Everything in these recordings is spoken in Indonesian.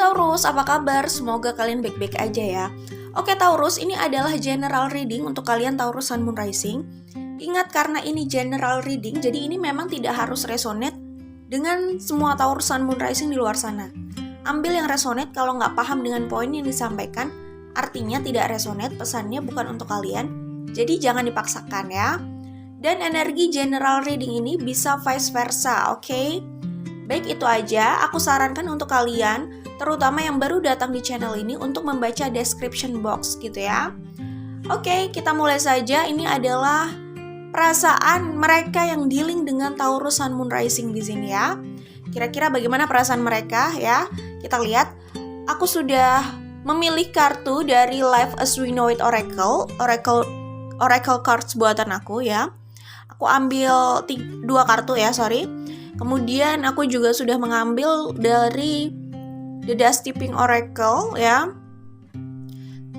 Taurus, apa kabar? Semoga kalian baik-baik aja ya. Oke Taurus, ini adalah general reading untuk kalian Taurus Sun Moon Rising. Ingat, karena ini general reading, jadi ini memang tidak harus resonate dengan semua Taurus Sun Moon Rising di luar sana. Ambil yang resonate, kalau nggak paham dengan poin yang disampaikan, artinya tidak resonate, pesannya bukan untuk kalian. Jadi jangan dipaksakan ya. Dan energi general reading ini bisa vice versa, oke? Baik, itu aja. Aku sarankan untuk kalian, terutama yang baru datang di channel ini, untuk membaca description box gitu ya. Oke, kita mulai saja. Ini adalah perasaan mereka yang dealing dengan Taurus Sun Moon Rising di sini ya. Kira-kira bagaimana perasaan mereka ya? Kita lihat. Aku sudah memilih kartu dari Life as We Know It Oracle cards buatan aku ya. Aku ambil 2 kartu ya, sorry. Kemudian aku juga sudah mengambil dari The Dust Tipping Oracle ya.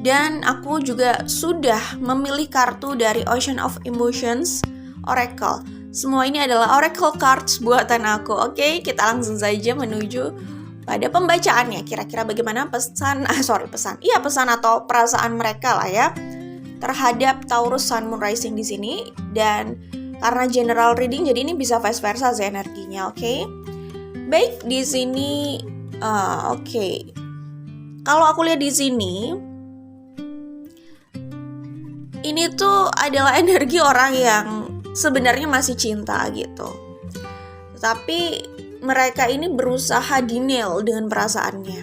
Dan aku juga sudah memilih kartu dari Ocean of Emotions Oracle. Semua ini adalah Oracle cards buatan aku. Oke, kita langsung saja menuju pada pembacaannya. Kira-kira bagaimana pesan atau perasaan mereka lah ya terhadap Taurus Sun Moon Rising di sini. Dan karena general reading, jadi ini bisa vice versa sih energinya, oke? Baik, di sini, oke. Kalau aku lihat di sini, ini tuh adalah energi orang yang sebenarnya masih cinta gitu. Tapi mereka ini berusaha denial dengan perasaannya,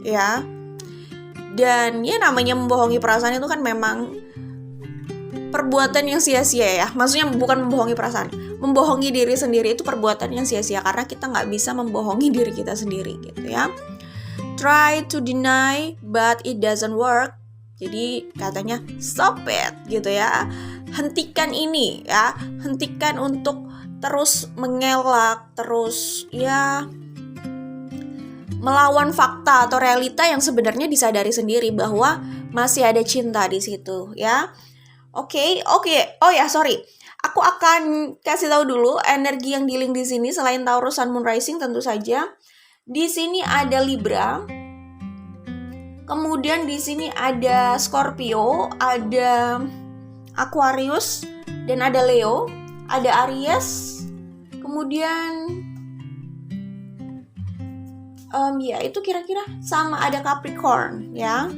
ya. Dan ya namanya membohongi perasaan itu kan memang perbuatan yang sia-sia ya. Maksudnya bukan membohongi perasaan, membohongi diri sendiri itu perbuatan yang sia-sia, karena kita nggak bisa membohongi diri kita sendiri gitu ya. Try to deny but it doesn't work. Jadi katanya stop it gitu ya. Hentikan ini ya. Hentikan untuk terus mengelak, terus ya melawan fakta atau realita yang sebenarnya disadari sendiri bahwa masih ada cinta di situ ya. Oke. Oh ya, sorry. Aku akan kasih tahu dulu energi yang dealing di sini selain Taurus Sun Moon Rising tentu saja. Di sini ada Libra. Kemudian di sini ada Scorpio, ada Aquarius, dan ada Leo, ada Aries. Kemudian ya itu kira-kira sama, ada Capricorn ya.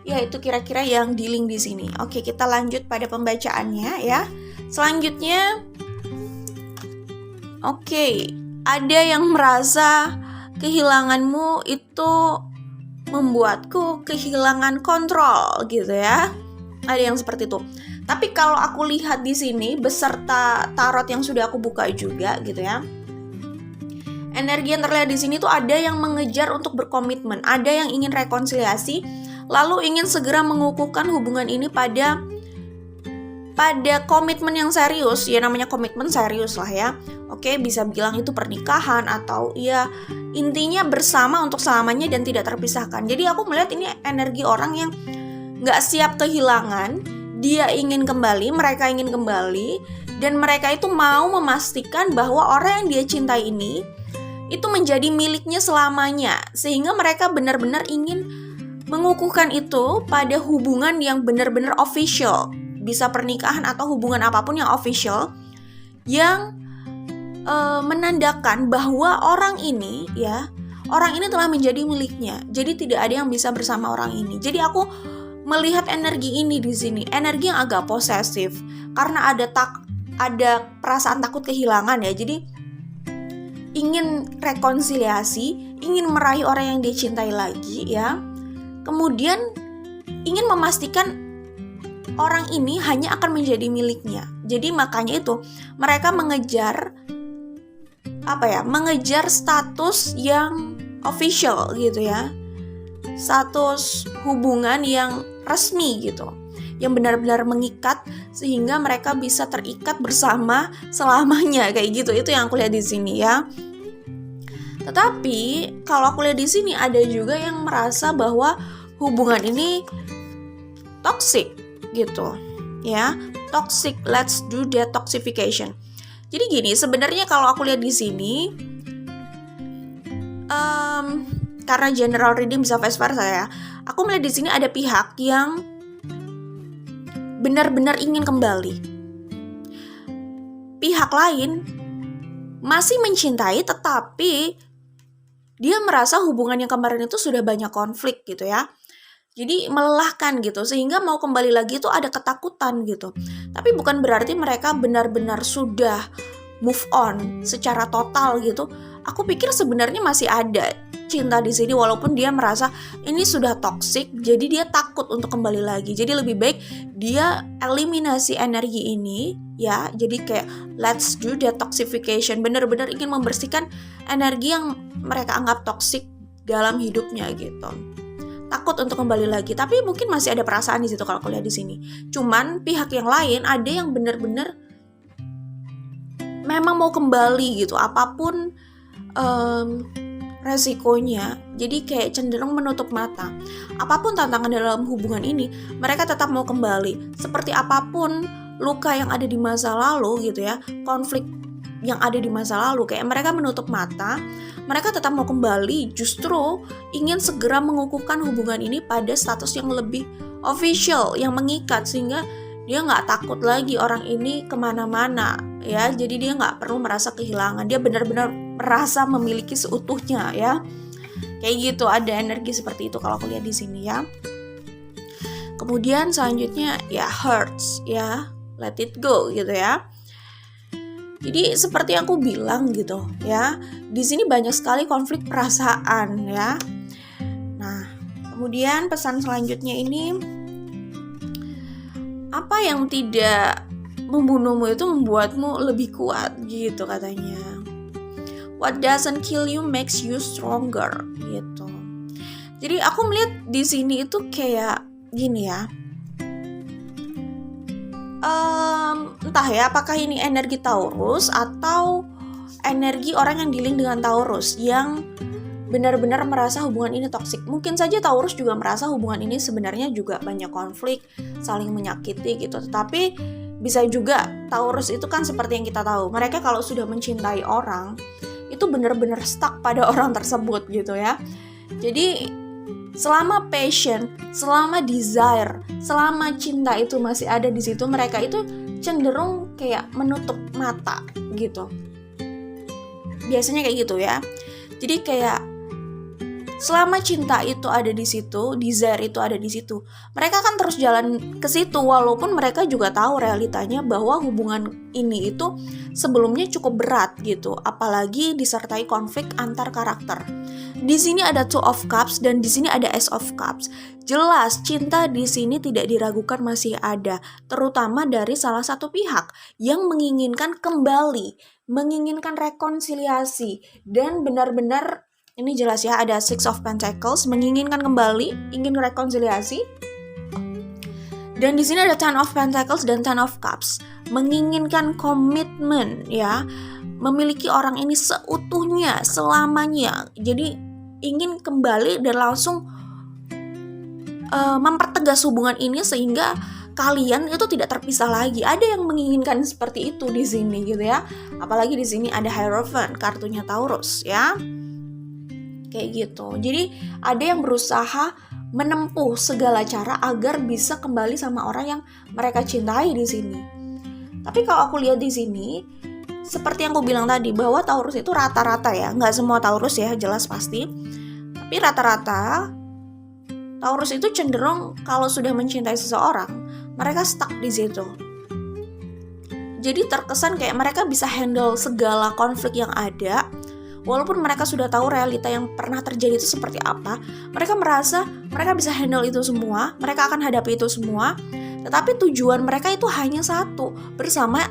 Ya, itu kira-kira yang dealing di sini. Oke, kita lanjut pada pembacaannya ya. Selanjutnya, oke, ada yang merasa kehilanganmu itu membuatku kehilangan kontrol gitu ya. Ada yang seperti itu. Tapi kalau aku lihat di sini beserta tarot yang sudah aku buka juga gitu ya. Energi yang terlihat di sini tuh ada yang mengejar untuk berkomitmen, ada yang ingin rekonsiliasi, lalu ingin segera mengukuhkan hubungan ini pada komitmen yang serius. Ya namanya komitmen serius lah ya. Oke, bisa bilang itu pernikahan atau ya intinya bersama untuk selamanya dan tidak terpisahkan. Jadi aku melihat ini energi orang yang gak siap kehilangan. Dia ingin kembali, mereka ingin kembali, dan mereka itu mau memastikan bahwa orang yang dia cintai ini itu menjadi miliknya selamanya. Sehingga mereka benar-benar ingin mengukuhkan itu pada hubungan yang benar-benar official, bisa pernikahan atau hubungan apapun yang official, yang menandakan bahwa orang ini telah menjadi miliknya. Jadi tidak ada yang bisa bersama orang ini. Jadi aku melihat energi ini di sini, energi yang agak posesif, karena ada perasaan takut kehilangan ya. Jadi ingin rekonsiliasi, ingin meraih orang yang dia cintai lagi ya. Kemudian ingin memastikan orang ini hanya akan menjadi miliknya. Jadi makanya itu mereka mengejar status yang official gitu ya. Status hubungan yang resmi gitu. Yang benar-benar mengikat sehingga mereka bisa terikat bersama selamanya kayak gitu. Itu yang aku lihat di sini ya. Tetapi kalau aku lihat di sini ada juga yang merasa bahwa hubungan ini toxic gitu ya. Toxic, let's do detoxification. Jadi gini, sebenarnya kalau aku lihat di sini karena general reading bisa vice versa ya. Aku melihat di sini ada pihak yang benar-benar ingin kembali. Pihak lain masih mencintai, tetapi dia merasa hubungan yang kemarin itu sudah banyak konflik gitu ya. Jadi melelahkan gitu, sehingga mau kembali lagi itu ada ketakutan gitu. Tapi bukan berarti mereka benar-benar sudah move on secara total gitu. Aku pikir sebenarnya masih ada cinta di sini, walaupun dia merasa ini sudah toxic, jadi dia takut untuk kembali lagi. Jadi lebih baik dia eliminasi energi ini ya. Jadi kayak let's do detoxification, benar-benar ingin membersihkan energi yang mereka anggap toxic dalam hidupnya gitu. Takut untuk kembali lagi, tapi mungkin masih ada perasaan di situ kalau aku lihat di sini. Cuman pihak yang lain ada yang benar-benar memang mau kembali gitu, apapun resikonya. Jadi kayak cenderung menutup mata. Apapun tantangan dalam hubungan ini, mereka tetap mau kembali. Seperti apapun luka yang ada di masa lalu gitu ya, konflik yang ada di masa lalu, kayak mereka menutup mata. Mereka tetap mau kembali, justru ingin segera mengukuhkan hubungan ini pada status yang lebih official, yang mengikat, sehingga dia nggak takut lagi orang ini kemana-mana ya. Jadi dia nggak perlu merasa kehilangan, dia benar-benar merasa memiliki seutuhnya ya. Kayak gitu, ada energi seperti itu kalau aku lihat di sini ya. Kemudian selanjutnya ya hurts ya, let it go gitu ya. Jadi seperti yang aku bilang gitu ya, di sini banyak sekali konflik perasaan ya. Nah, kemudian pesan selanjutnya ini, apa yang tidak membunuhmu itu membuatmu lebih kuat gitu katanya. What doesn't kill you makes you stronger gitu. Jadi aku melihat di sini itu kayak gini ya. Entah ya, apakah ini energi Taurus atau energi orang yang dealing dengan Taurus yang benar-benar merasa hubungan ini toksik. Mungkin saja Taurus juga merasa hubungan ini sebenarnya juga banyak konflik, saling menyakiti gitu. Tetapi bisa juga Taurus itu kan seperti yang kita tahu, mereka kalau sudah mencintai orang itu benar-benar stuck pada orang tersebut gitu ya. Jadi selama passion, selama desire, selama cinta itu masih ada di situ, mereka itu cenderung kayak menutup mata gitu. Biasanya kayak gitu ya. Jadi kayak selama cinta itu ada di situ, desire itu ada di situ, mereka akan terus jalan ke situ, walaupun mereka juga tahu realitanya bahwa hubungan ini itu sebelumnya cukup berat gitu, apalagi disertai konflik antar karakter. Di sini ada Two of Cups dan di sini ada Ace of Cups. Jelas cinta di sini tidak diragukan masih ada, terutama dari salah satu pihak yang menginginkan kembali, menginginkan rekonsiliasi, dan benar-benar ini jelas ya, ada Six of Pentacles, menginginkan kembali, ingin rekonsiliasi. Dan di sini ada Ten of Pentacles dan Ten of Cups, menginginkan komitmen ya, memiliki orang ini seutuhnya, selamanya. Jadi ingin kembali dan langsung mempertegas hubungan ini sehingga kalian itu tidak terpisah lagi. Ada yang menginginkan seperti itu di sini gitu ya. Apalagi di sini ada Hierophant, kartunya Taurus ya. Kayak gitu. Jadi ada yang berusaha menempuh segala cara agar bisa kembali sama orang yang mereka cintai di sini. Tapi kalau aku lihat di sini, seperti yang aku bilang tadi, bahwa Taurus itu rata-rata ya, nggak semua Taurus ya, jelas pasti. Tapi rata-rata Taurus itu cenderung kalau sudah mencintai seseorang, mereka stuck di situ. Jadi terkesan kayak mereka bisa handle segala konflik yang ada, walaupun mereka sudah tahu realita yang pernah terjadi itu seperti apa. Mereka merasa mereka bisa handle itu semua, mereka akan hadapi itu semua. Tetapi tujuan mereka itu hanya satu, bersama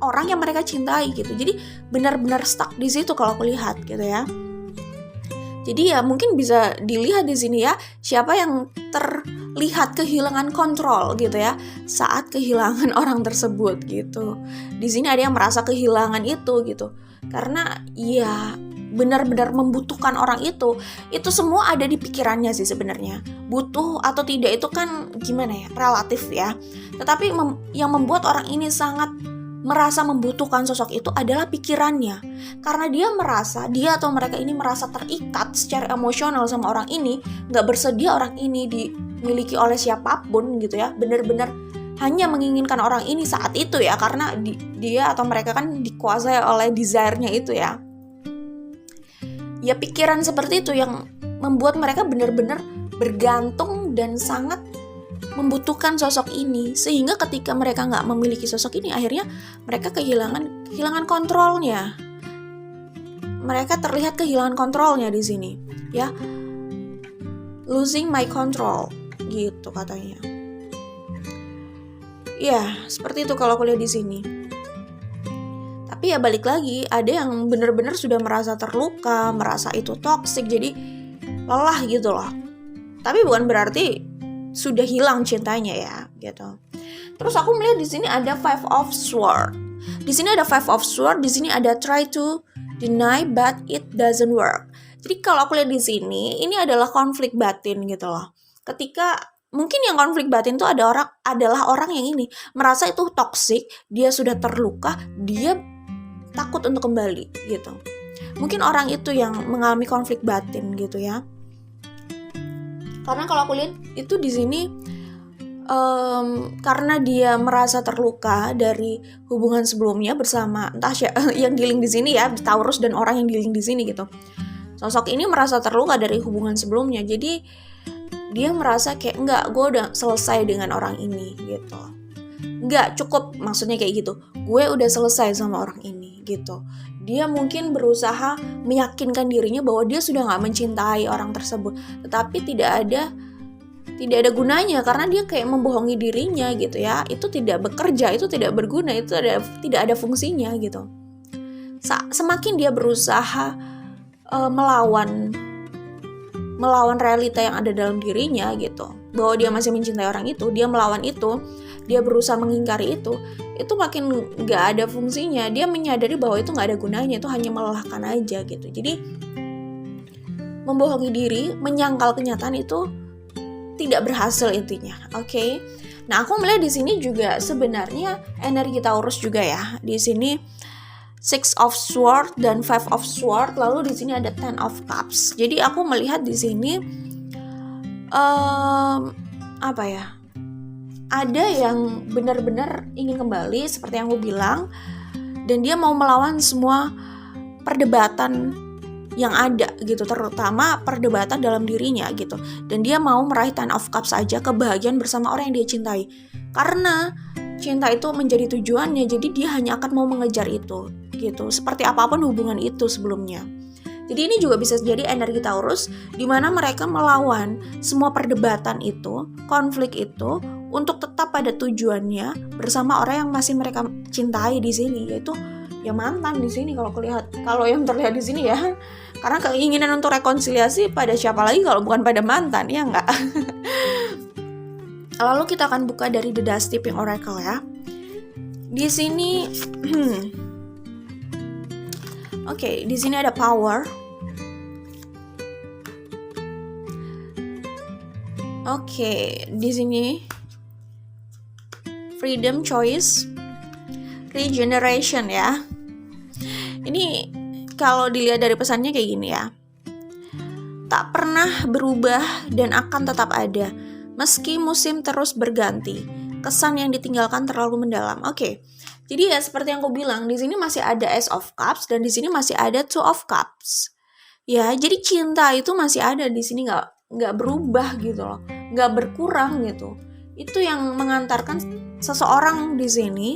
orang yang mereka cintai gitu. Jadi benar-benar stuck di situ kalau aku lihat gitu ya. Jadi ya mungkin bisa dilihat di sini ya, siapa yang terlihat kehilangan kontrol gitu ya saat kehilangan orang tersebut gitu. Di sini ada yang merasa kehilangan itu gitu. Karena ya benar-benar membutuhkan orang itu semua ada di pikirannya sih sebenarnya. Butuh atau tidak itu kan gimana ya, relatif ya. Tetapi yang membuat orang ini sangat merasa membutuhkan sosok itu adalah pikirannya. Karena dia atau mereka ini merasa terikat secara emosional sama orang ini, gak bersedia orang ini dimiliki oleh siapapun gitu ya, benar-benar hanya menginginkan orang ini saat itu ya, karena dia atau mereka kan dikuasai oleh desire-nya itu ya. Ya pikiran seperti itu yang membuat mereka benar-benar bergantung dan sangat membutuhkan sosok ini, sehingga ketika mereka nggak memiliki sosok ini, akhirnya mereka kehilangan kontrolnya. Mereka terlihat kehilangan kontrolnya di sini, ya, losing my control, gitu katanya. Ya, seperti itu kalau aku lihat di sini. Tapi ya balik lagi, ada yang benar-benar sudah merasa terluka, merasa itu toksik, jadi lelah gitu loh. Tapi bukan berarti sudah hilang cintanya ya, gitu. Terus aku melihat di sini ada Five of Swords. Di sini ada Five of Swords, di sini ada try to deny but it doesn't work. Jadi kalau aku lihat di sini, ini adalah konflik batin gitu loh. Ketika mungkin yang konflik batin itu adalah orang yang ini merasa itu toksik, dia sudah terluka, dia takut untuk kembali gitu. Mungkin orang itu yang mengalami konflik batin gitu ya. Karena kalau aku lihat itu di sini karena dia merasa terluka dari hubungan sebelumnya bersama entah yang dealing di sini ya, Taurus dan orang yang dealing di sini gitu. Sosok ini merasa terluka dari hubungan sebelumnya, jadi dia merasa kayak enggak, gue udah selesai dengan orang ini gitu. Enggak cukup, maksudnya kayak gitu. Gue udah selesai sama orang ini gitu. Dia mungkin berusaha meyakinkan dirinya bahwa dia sudah gak mencintai orang tersebut, tetapi tidak ada gunanya karena dia kayak membohongi dirinya gitu ya. Itu tidak bekerja, itu tidak berguna, itu tidak ada fungsinya gitu. Semakin dia berusaha melawan realita yang ada dalam dirinya gitu, bahwa dia masih mencintai orang itu, dia melawan itu, dia berusaha mengingkari itu makin gak ada fungsinya. Dia menyadari bahwa itu gak ada gunanya, itu hanya melelahkan aja gitu. Jadi membohongi diri, menyangkal kenyataan itu tidak berhasil intinya. Oke. Nah, aku melihat di sini juga sebenarnya energi Taurus juga ya. Di sini Six of Swords dan Five of Swords, lalu di sini ada Ten of Cups. Jadi aku melihat di sini apa ya? Ada yang benar-benar ingin kembali seperti yang aku bilang, dan dia mau melawan semua perdebatan yang ada gitu, terutama perdebatan dalam dirinya gitu. Dan dia mau meraih Ten of Cups saja, kebahagiaan bersama orang yang dia cintai. Karena cinta itu menjadi tujuannya, jadi dia hanya akan mau mengejar itu gitu. Seperti apapun hubungan itu sebelumnya. Jadi ini juga bisa jadi energi Taurus, di mana mereka melawan semua perdebatan itu, konflik itu, untuk tetap pada tujuannya bersama orang yang masih mereka cintai di sini, yaitu ya mantan di sini kalau yang terlihat di sini ya. Karena keinginan untuk rekonsiliasi pada siapa lagi kalau bukan pada mantan, ya enggak? Lalu kita akan buka dari The Dust Tipping Oracle ya. Di sini Oke, di sini ada power. Oke, di sini freedom, choice, regeneration ya. Ini kalau dilihat dari pesannya kayak gini ya. Tak pernah berubah dan akan tetap ada, meski musim terus berganti. Kesan yang ditinggalkan terlalu mendalam. Oke. Jadi ya seperti yang aku bilang, di sini masih ada Ace of Cups dan di sini masih ada Two of Cups. Ya, jadi cinta itu masih ada di sini, nggak berubah gitu loh, nggak berkurang gitu. Itu yang mengantarkan seseorang di sini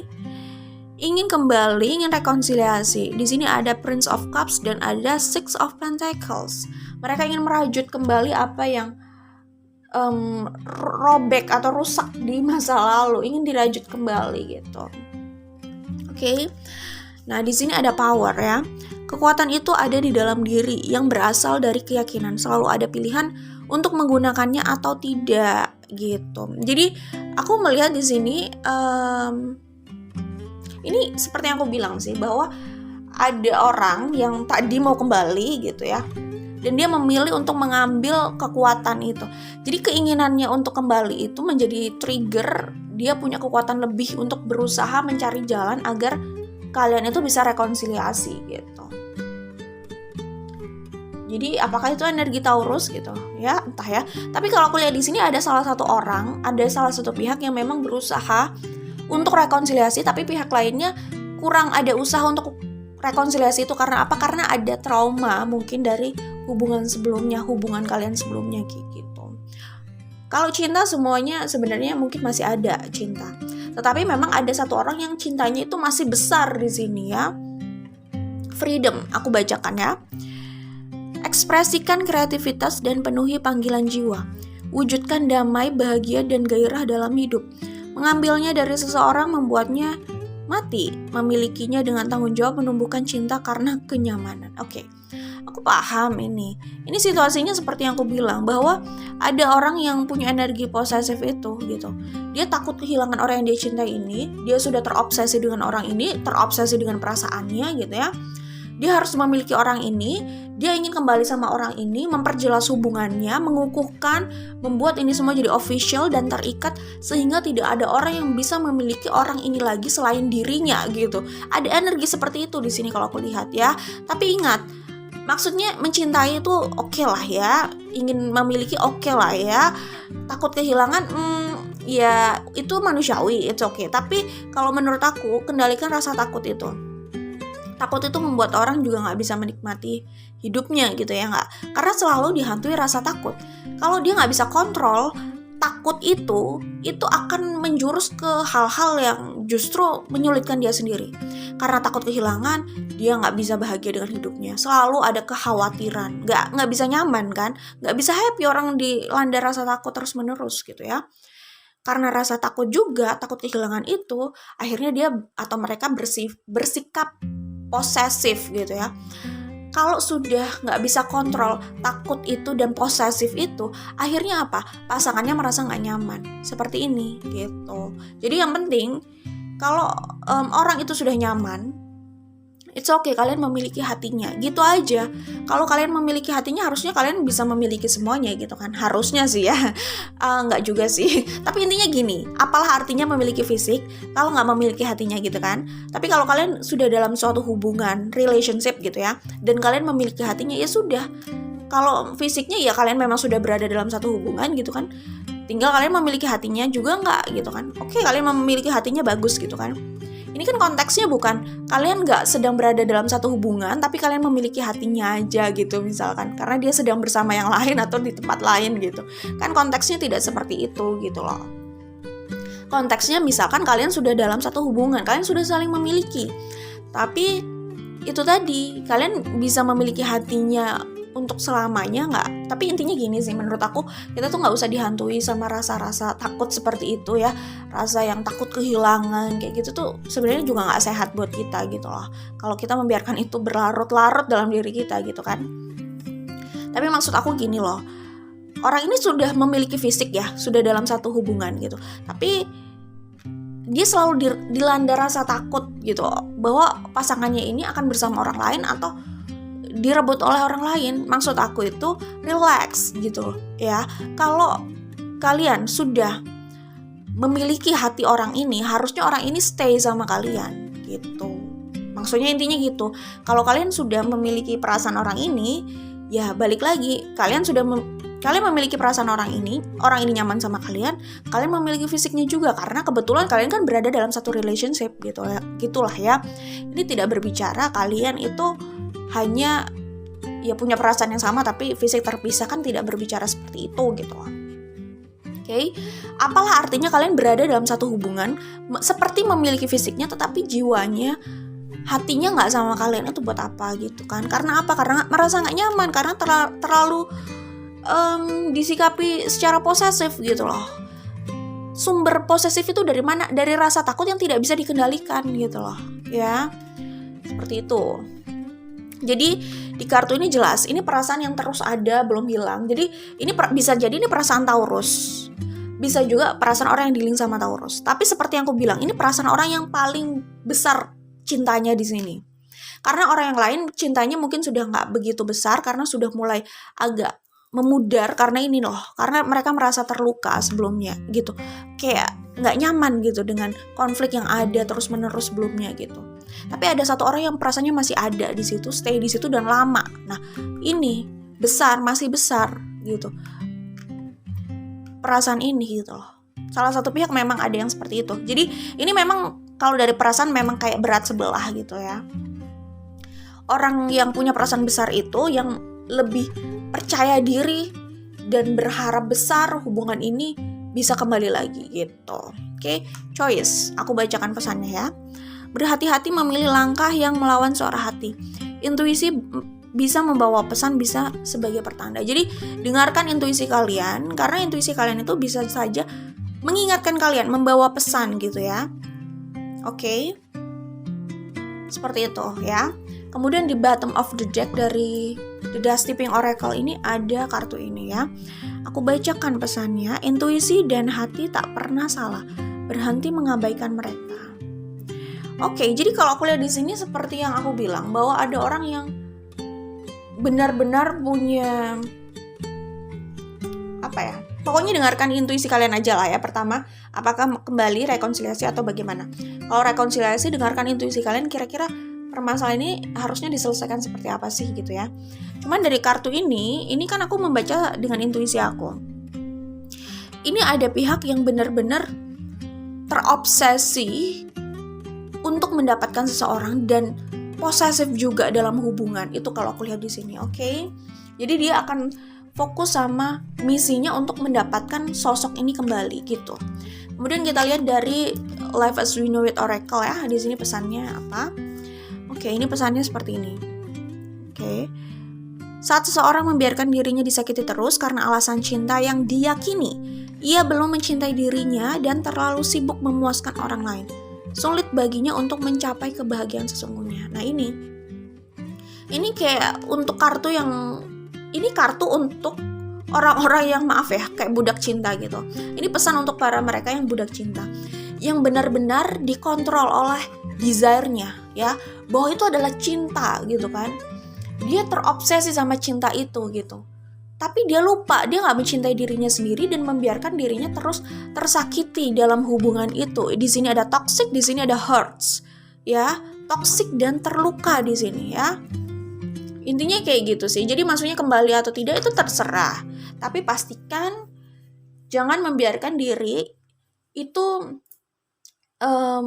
ingin kembali, ingin rekonsiliasi. Di sini ada Prince of Cups dan ada Six of Pentacles. Mereka ingin merajut kembali apa yang robek atau rusak di masa lalu, ingin dirajut kembali gitu. Oke. Nah, di sini ada power ya. Kekuatan itu ada di dalam diri yang berasal dari keyakinan. Selalu ada pilihan untuk menggunakannya atau tidak gitu. Jadi aku melihat di sini ini seperti yang aku bilang sih, bahwa ada orang yang tadi mau kembali gitu ya, dan dia memilih untuk mengambil kekuatan itu. Jadi keinginannya untuk kembali itu menjadi trigger dia punya kekuatan lebih untuk berusaha mencari jalan agar kalian itu bisa rekonsiliasi gitu. Jadi apakah itu energi Taurus gitu ya, entah ya. Tapi kalau aku lihat di sini ada salah satu pihak yang memang berusaha untuk rekonsiliasi, tapi pihak lainnya kurang ada usaha untuk rekonsiliasi itu. Karena apa? Karena ada trauma mungkin dari hubungan kalian sebelumnya gitu. Kalau cinta semuanya sebenarnya mungkin masih ada cinta. Tetapi memang ada satu orang yang cintanya itu masih besar di sini ya. Freedom, aku bacakan ya. Ekspresikan kreativitas dan penuhi panggilan jiwa. Wujudkan damai, bahagia, dan gairah dalam hidup. Mengambilnya dari seseorang membuatnya mati. Memilikinya dengan tanggung jawab menumbuhkan cinta karena kenyamanan. Oke, aku paham ini. Ini situasinya seperti yang aku bilang, bahwa ada orang yang punya energi posesif itu gitu. Dia takut kehilangan orang yang dia cintai ini. Dia sudah terobsesi dengan orang ini, terobsesi dengan perasaannya gitu ya. Dia harus memiliki orang ini, dia ingin kembali sama orang ini, memperjelas hubungannya, mengukuhkan, membuat ini semua jadi official dan terikat sehingga tidak ada orang yang bisa memiliki orang ini lagi selain dirinya gitu. Ada energi seperti itu di sini kalau aku lihat ya. Tapi ingat, maksudnya mencintai itu oke lah ya, ingin memiliki oke lah ya. Takut kehilangan ya itu manusiawi, it's okay. Tapi kalau menurut aku, kendalikan rasa takut itu. Takut itu membuat orang juga gak bisa menikmati hidupnya gitu ya, gak? Karena selalu dihantui rasa takut. Kalau dia gak bisa kontrol, takut itu akan menjurus ke hal-hal yang justru menyulitkan dia sendiri. Karena takut kehilangan, dia gak bisa bahagia dengan hidupnya. Selalu ada kekhawatiran, gak bisa nyaman kan? Gak bisa happy orang dilanda rasa takut terus menerus gitu ya. Karena rasa takut juga, takut kehilangan itu, akhirnya dia atau mereka bersikap posesif gitu ya. Kalau sudah nggak bisa kontrol takut itu dan posesif itu, akhirnya apa? Pasangannya merasa nggak nyaman. Seperti ini gitu. Jadi yang penting kalau orang itu sudah nyaman, it's okay, kalian memiliki hatinya, gitu aja. Kalau kalian memiliki hatinya, harusnya kalian bisa memiliki semuanya gitu kan. Harusnya sih ya, nggak juga sih. Tapi intinya gini, apalah artinya memiliki fisik kalau nggak memiliki hatinya gitu kan. Tapi kalau kalian sudah dalam suatu hubungan, relationship gitu ya, dan kalian memiliki hatinya, ya sudah. Kalau fisiknya ya kalian memang sudah berada dalam satu hubungan gitu kan. Tinggal kalian memiliki hatinya juga nggak gitu kan. Oke, kalian memiliki hatinya bagus gitu kan. Ini kan konteksnya bukan kalian gak sedang berada dalam satu hubungan, tapi kalian memiliki hatinya aja gitu misalkan. Karena dia sedang bersama yang lain atau di tempat lain gitu. Kan konteksnya tidak seperti itu gitu loh. Konteksnya misalkan kalian sudah dalam satu hubungan, kalian sudah saling memiliki. Tapi itu tadi, kalian bisa memiliki hatinya untuk selamanya nggak? Tapi intinya gini sih, menurut aku kita tuh nggak usah dihantui sama rasa-rasa takut seperti itu ya. Rasa yang takut kehilangan kayak gitu tuh sebenarnya juga nggak sehat buat kita gitu loh. Kalau kita membiarkan itu berlarut-larut dalam diri kita gitu kan. Tapi maksud aku gini loh, orang ini sudah memiliki fisik ya, sudah dalam satu hubungan gitu. Tapi dia selalu dilanda rasa takut gitu bahwa pasangannya ini akan bersama orang lain atau direbut oleh orang lain. Maksud aku itu relax gitu ya. Kalau kalian sudah memiliki hati orang ini, harusnya orang ini stay sama kalian gitu. Maksudnya intinya gitu. Kalau kalian sudah memiliki perasaan orang ini, ya balik lagi, kalian memiliki perasaan orang ini nyaman sama kalian memiliki fisiknya juga karena kebetulan kalian kan berada dalam satu relationship gitu ya. Gitulah ya. Ini tidak berbicara kalian itu hanya ya punya perasaan yang sama tapi fisik terpisah, kan tidak berbicara seperti itu gitu loh. Oke, apalah artinya kalian berada dalam satu hubungan seperti memiliki fisiknya tetapi jiwanya, hatinya nggak sama kalian, itu buat apa gitu kan? Karena apa? Karena merasa nggak nyaman, karena terlalu disikapi secara posesif gitu loh. Sumber posesif itu dari mana? Dari rasa takut yang tidak bisa dikendalikan gitu loh ya. Seperti itu. Jadi di kartu ini jelas, ini perasaan yang terus ada, belum hilang. Jadi ini bisa jadi ini perasaan Taurus. Bisa juga perasaan orang yang dealing sama Taurus. Tapi seperti yang aku bilang, ini perasaan orang yang paling besar cintanya di sini. Karena orang yang lain cintanya mungkin sudah nggak begitu besar karena sudah mulai agak memudar karena ini loh, karena mereka merasa terluka sebelumnya gitu, kayak nggak nyaman gitu dengan konflik yang ada terus menerus sebelumnya gitu. Tapi ada satu orang yang perasaannya masih ada di situ, stay di situ dan lama. Nah ini masih besar gitu perasaan ini gitu loh. Salah satu pihak memang ada yang seperti itu. Jadi ini memang kalau dari perasaan memang kayak berat sebelah gitu ya. Orang yang punya perasaan besar itu yang lebih percaya diri dan berharap besar hubungan ini bisa kembali lagi gitu. Oke, choice. Aku bacakan pesannya ya. Berhati-hati memilih langkah yang melawan suara hati. Intuisi bisa membawa pesan, bisa sebagai pertanda. Jadi dengarkan intuisi kalian, karena intuisi kalian itu bisa saja mengingatkan kalian, membawa pesan gitu ya. Oke, seperti itu ya. Kemudian di bottom of the deck dari The Dusty Pink Oracle ini ada kartu ini ya. Aku bacakan pesannya. Intuisi dan hati tak pernah salah. Berhenti mengabaikan mereka. Oke, jadi kalau aku lihat di sini seperti yang aku bilang, bahwa ada orang yang benar-benar punya pokoknya dengarkan intuisi kalian aja lah ya. Pertama, apakah kembali rekonsiliasi atau bagaimana? Kalau rekonsiliasi, dengarkan intuisi kalian, kira-kira permasalahan ini harusnya diselesaikan seperti apa sih gitu ya. Cuman dari kartu ini kan aku membaca dengan intuisi aku. Ini ada pihak yang benar-benar terobsesi untuk mendapatkan seseorang dan posesif juga dalam hubungan. Itu kalau aku lihat di sini, oke? Jadi dia akan fokus sama misinya untuk mendapatkan sosok ini kembali gitu. Kemudian kita lihat dari Life as We Know It Oracle ya. Di sini pesannya apa? Oke, ini pesannya seperti ini. Oke. Saat seseorang membiarkan dirinya disakiti terus karena alasan cinta yang diyakini ia belum mencintai dirinya dan terlalu sibuk memuaskan orang lain, sulit baginya untuk mencapai kebahagiaan sesungguhnya. Nah ini kayak untuk kartu yang ini kartu untuk orang-orang yang kayak budak cinta gitu. Ini pesan untuk para mereka yang budak cinta, yang benar-benar dikontrol oleh desire-nya ya, bahwa itu adalah cinta gitu kan. Dia terobsesi sama cinta itu gitu. Tapi dia lupa, dia gak mencintai dirinya sendiri dan membiarkan dirinya terus tersakiti dalam hubungan itu. Di sini ada toxic, di sini ada hurts ya, toxic dan terluka di sini ya. Intinya kayak gitu sih. Jadi maksudnya kembali atau tidak itu terserah. Tapi pastikan jangan membiarkan diri itu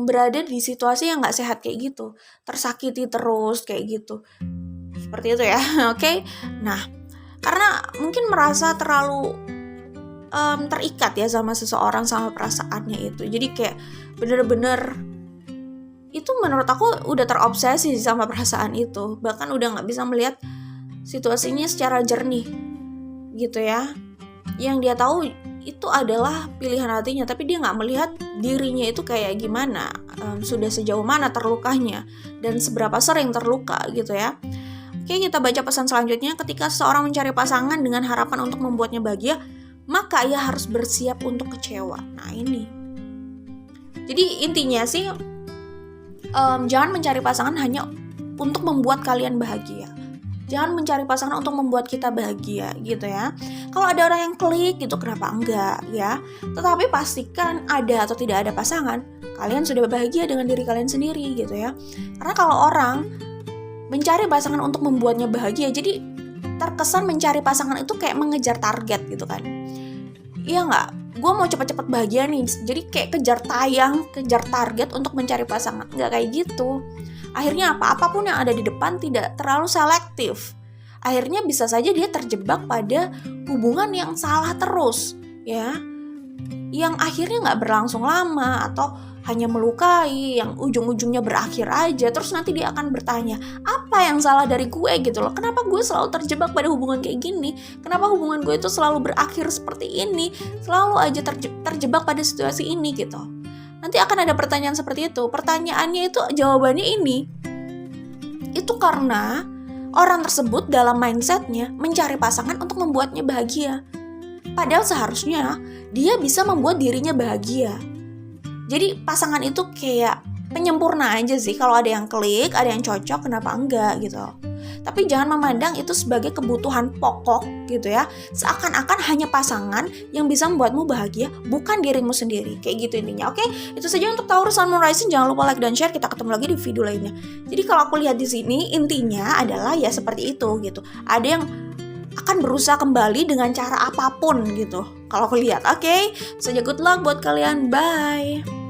berada di situasi yang gak sehat kayak gitu. Tersakiti terus kayak gitu. Seperti itu ya, oke? Nah, karena mungkin merasa terlalu terikat ya sama seseorang, sama perasaannya itu. Jadi kayak bener-bener itu menurut aku udah terobsesi sama perasaan itu. Bahkan udah gak bisa melihat situasinya secara jernih gitu ya. Yang dia tahu itu adalah pilihan hatinya, tapi dia gak melihat dirinya itu kayak gimana, sudah sejauh mana terlukanya, dan seberapa sering terluka gitu ya. Oke, kita baca pesan selanjutnya. Ketika seseorang mencari pasangan dengan harapan untuk membuatnya bahagia, maka ia harus bersiap untuk kecewa. Nah ini, jadi intinya sih jangan mencari pasangan hanya untuk membuat kalian bahagia. Jangan mencari pasangan untuk membuat kita bahagia gitu ya. Kalau ada orang yang klik gitu, kenapa enggak ya? Tetapi pastikan ada atau tidak ada pasangan, kalian sudah bahagia dengan diri kalian sendiri gitu ya. Karena kalau orang mencari pasangan untuk membuatnya bahagia, jadi terkesan mencari pasangan itu kayak mengejar target gitu kan. Iya nggak? Gue mau cepet-cepet bahagia nih, jadi kayak kejar tayang, kejar target untuk mencari pasangan. Nggak kayak gitu. Akhirnya apapun yang ada di depan tidak terlalu selektif. Akhirnya bisa saja dia terjebak pada hubungan yang salah terus, ya, yang akhirnya nggak berlangsung lama atau hanya melukai, yang ujung-ujungnya berakhir aja. Terus nanti dia akan bertanya, apa yang salah dari gue gitu loh? Kenapa gue selalu terjebak pada hubungan kayak gini? Kenapa hubungan gue itu selalu berakhir seperti ini? Selalu aja terjebak pada situasi ini gitu. Nanti akan ada pertanyaan seperti itu. Pertanyaannya itu jawabannya ini. Itu karena orang tersebut dalam mindsetnya mencari pasangan untuk membuatnya bahagia. Padahal seharusnya dia bisa membuat dirinya bahagia. Jadi pasangan itu kayak penyempurna aja sih. Kalau ada yang klik, ada yang cocok, kenapa enggak gitu. tapi jangan memandang itu sebagai kebutuhan pokok gitu ya. Seakan-akan hanya pasangan yang bisa membuatmu bahagia, bukan dirimu sendiri. Kayak gitu intinya. Oke, itu saja untuk Taurus Sun Moon Rising. Jangan lupa like dan share. Kita ketemu lagi di video lainnya. Jadi kalau aku lihat di sini intinya adalah ya seperti itu gitu. Ada yang akan berusaha kembali dengan cara apapun gitu. Kalau aku lihat, oke. Saja good luck buat kalian. Bye.